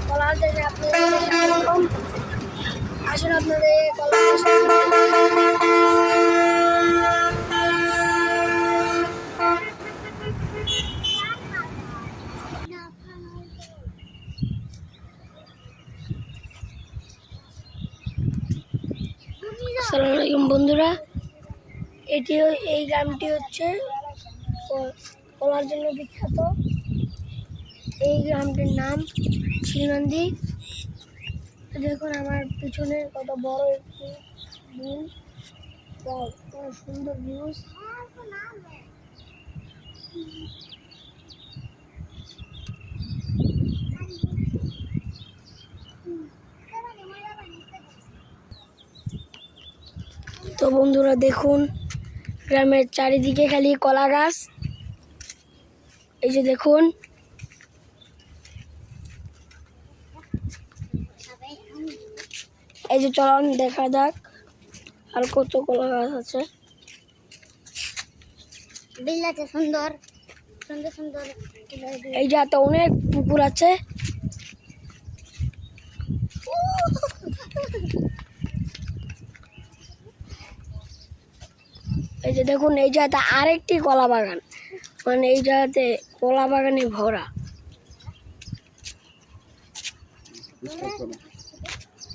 কলার থেকে আপনাদের আসলে আপনাদের কলা আসসালামু আলাইকুম বন্ধুরা, এই গ্রামটি হচ্ছে কলার জন্য বিখ্যাত। এই গ্রামটির নাম শিলনন্দী। দেখুন আমার পিছনে কত বড় একটি বিল, কত সুন্দর ভিউজ। তো বন্ধুরা দেখুন, গ্রামের চারিদিকে খালি কলা গাছ। এই যে দেখুন, এই যে চলুন দেখা যাক আর কত কলা গাছ আছে। বিল আছে সুন্দর সুন্দর সুন্দর। এই যে এত অনেক পুকুর আছে। এই যে দেখুন, এই জায়গাতে আরেকটি কলা বাগান, মানে এই জায়গাতে কলা বাগানে ভরা।